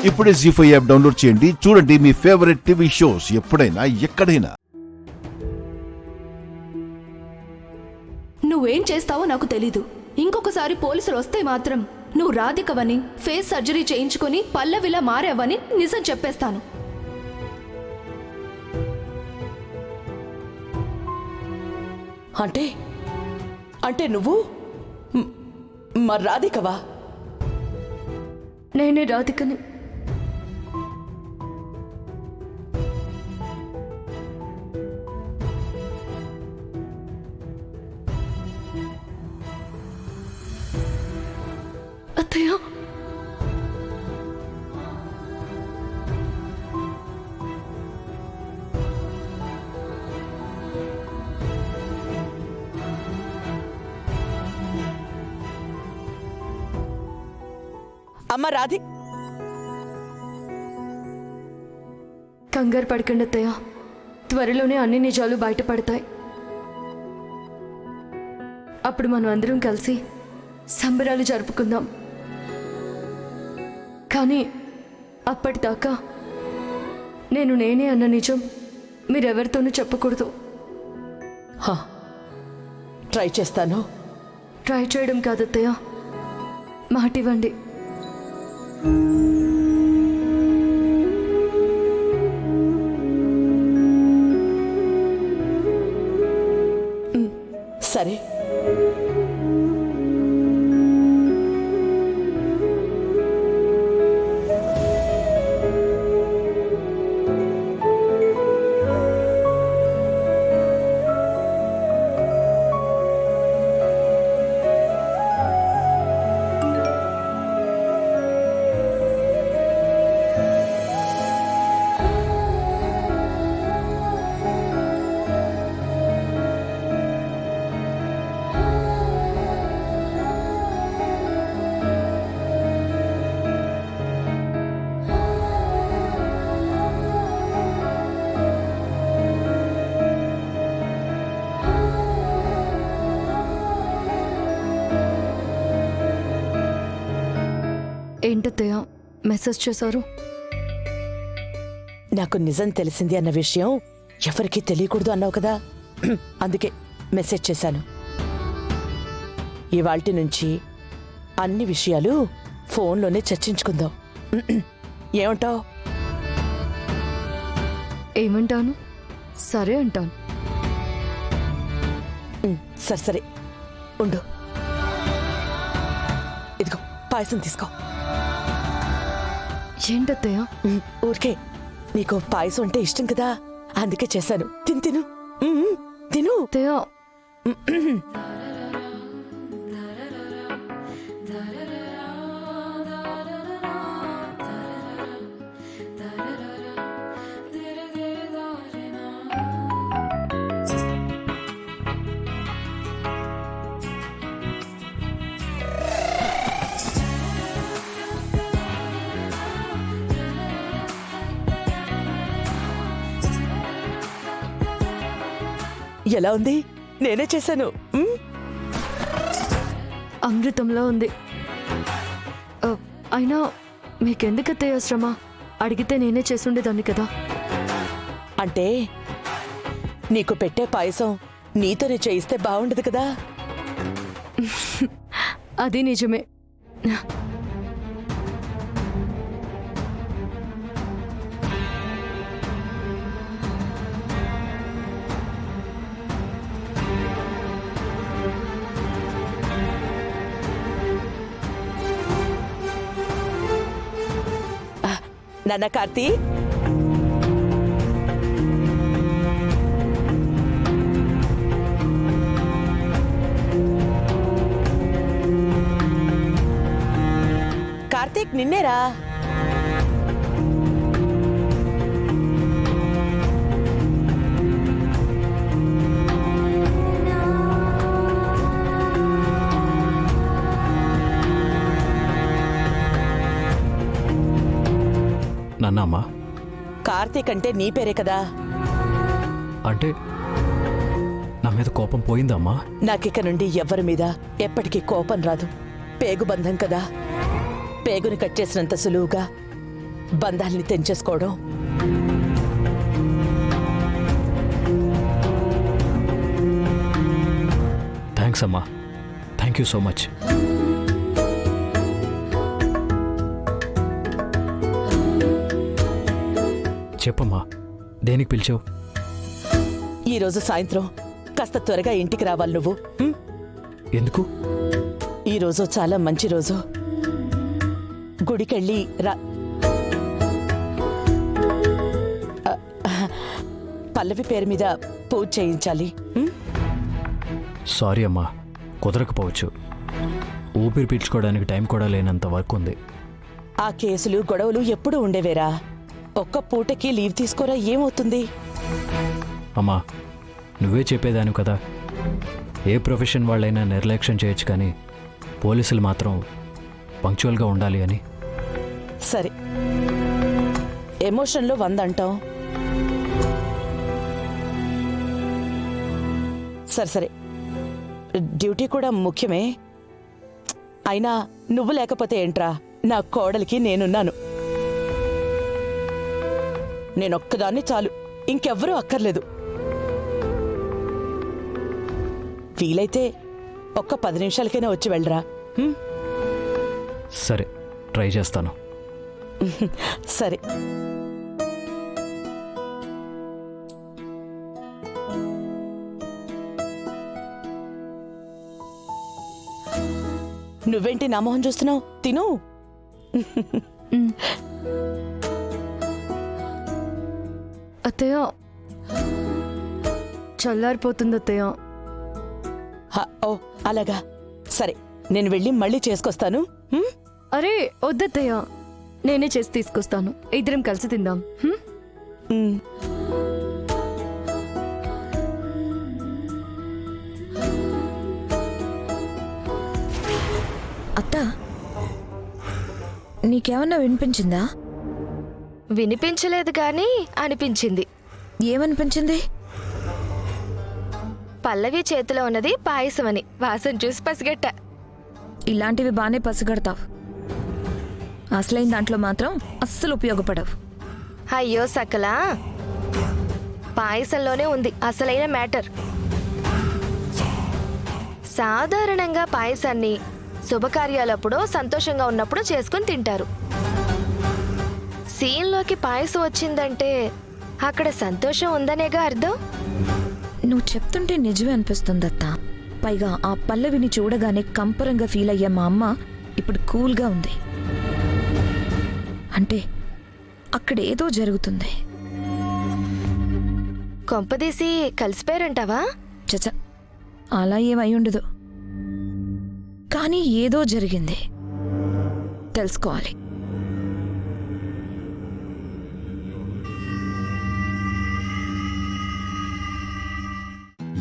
ఇప్పుడే జీ5 app download చేయండి. చూడండి మీ ఫేవరెట్ టీవీ షోస్ ఎప్పుడైనా ఎక్కడైనా. నువ్వేం చేస్తావో నాకు తెలీదు. ఇంకొకసారి పోలీసులు వస్తే మాత్రం నువ్వు రాధికవని, ఫేస్ సర్జరీ చేయించుకుని పల్లవిలా మారావని నిజం చెప్పేస్తాను. అంటే అంటే నువ్వు మరి రాధికవా? నేనే రాధికని. అత్తయ్య, అమ్మ రాధి, కంగారు పడకండి అత్తయ్య. త్వరలోనే అన్ని నిజాలు బయటపడతాయి. అప్పుడు మనం అందరం కలిసి సంబరాలు జరుపుకుందాం. కానీ అప్పటిదాకా నేనే అన్న నిజం మీరెవరితోనూ చెప్పకూడదు. ట్రై చేస్తాను. ట్రై చేయడం కాదత్తయ్య, మాటివ్వండి. సరే. ఏంటత్తయ్య మెసేజ్ చేశారు? నాకు నిజం తెలిసింది అన్న విషయం ఎవరికీ తెలియకూడదు అన్నావు కదా, అందుకే మెసేజ్ చేశాను. ఇవాల్టి నుంచి అన్ని విషయాలు ఫోన్లోనే చర్చించుకుందాం. ఏమంటావు? ఏమంటాను? సరే అంటాను. సరే సరే ఉండు. ఇదిగో పాయసం తీసుకో. ఏంటత్తయ్య? ఊరికే నీకు పాయసం అంటే ఇష్టం కదా, అందుకే చేశాను. తిను తిను తిను. అత్తయ్య, ఎలా ఉంది? నేనే చేశాను. అమృతంలో ఉంది. అయినా మీకెందుకత్తయ్య శ్రమ? అడిగితే నేనే చేసుండేదాన్ని కదా. అంటే నీకు పెట్టే పాయసం నీతోనే చేయిస్తే బాగుండదు కదా. అది నిజమే. నాన్న కార్తీ, కార్తీక్ నిన్నేరా. నాన్నమ్మా, కార్తీక్ అంటే నీ పేరే కదా. అంటే నా మీద కోపం పోయిందమ్మా? నాకిక నుండి ఎవ్వరి మీద ఎప్పటికీ కోపం రాదు. పేగుబంధం కదా, పేగుని కట్ చేసినంత సులువుగా బంధాల్ని తెంచేసుకోవడం. థ్యాంక్స్ అమ్మా. Thank you so much. చెప్పమ్మా, దేనికి పిలిచావు? ఈరోజు సాయంత్రం కాస్త త్వరగా ఇంటికి రావాలి నువ్వు. ఎందుకు? ఈరోజు చాలా మంచి రోజు. గుడికెళ్ళి పల్లవి పేరు మీద పూజ చేయించాలి. సారీ అమ్మా, కుదరకపోవచ్చు. ఊపిరి పీల్చుకోవడానికి టైం కూడా లేనంత వర్క్ ఉంది. ఆ కేసులు గొడవలు ఎప్పుడూ ఉండేవేరా. ఒక్క పూటకి లీవ్ తీసుకోరా, ఏమవుతుంది? అమ్మా, నువ్వే చెప్పేదాను కదా, ఏ ప్రొఫెషన్ వాళ్ళైనా నిర్లక్ష్యం చేయొచ్చు, కానీ పోలీసులు మాత్రం పంక్చువల్గా ఉండాలి అని. సరే, ఎమోషన్లో 100 అంటాం. సరే సరే, డ్యూటీ కూడా ముఖ్యమే. అయినా నువ్వు లేకపోతే ఏంట్రా, నా కోడలికి నేనున్నాను. నేనొక్కదాన్ని చాలు, ఇంకెవ్వరూ అక్కర్లేదు. వీలైతే ఒక్క 10 నిమిషాలకైనా వచ్చి వెళ్ళరా. సరే, ట్రై చేస్తాను. సరే. నువ్వేంటి నా మొహం చూస్తున్నావు? తిను. అత్తయ్య, చల్లారిపోతుంది అత్తయ్య. ఓ అలాగా, సరే నేను వెళ్ళి మళ్ళీ చేసుకొస్తాను. అరే వద్దత్తయ్య, నేనే చేసి తీసుకొస్తాను. ఇద్దరం కలిసి తిందాం. అత్త, నీకేమన్నా వినిపించిందా? వినిపించలేదు కానీ అనిపించింది. ఏమనిపించింది? పల్లవి చేతిలో ఉన్నది పాయసం అని వాసన చూసి పసిగట్ట. ఇలాంటివి బానే పసిగడతావు, అసలైన దాంట్లో మాత్రం అస్సలు ఉపయోగపడవు. అయ్యో సకలా, పాయసంలోనే ఉంది అసలైన మ్యాటర్. సాధారణంగా పాయసాన్ని శుభకార్యాలప్పుడు సంతోషంగా ఉన్నప్పుడు చేసుకుని తింటారు. సీన్లోకి పాయసం వచ్చిందంటే అక్కడ సంతోషం ఉందనేగా అర్థం. నువ్వు చెప్తుంటే నిజమే అనిపిస్తుంది అత్త. పైగా ఆ పల్లవిని చూడగానే కంపరంగా ఫీల్ అయ్యే మా అమ్మ ఇప్పుడు కూల్గా ఉంది. అంటే అక్కడ ఏదో జరుగుతుంది. కొంపదీసి కలిసిపోయారంటావా? చచ, అలా ఏమై ఉండదు, కానీ ఏదో జరిగింది, తెలుసుకోవాలి.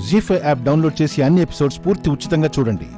జీ5 యాప్ డౌన్లోడ్ చేసి అన్ని ఎపిసోడ్స్ పూర్తి ఉచితంగా చూడండి.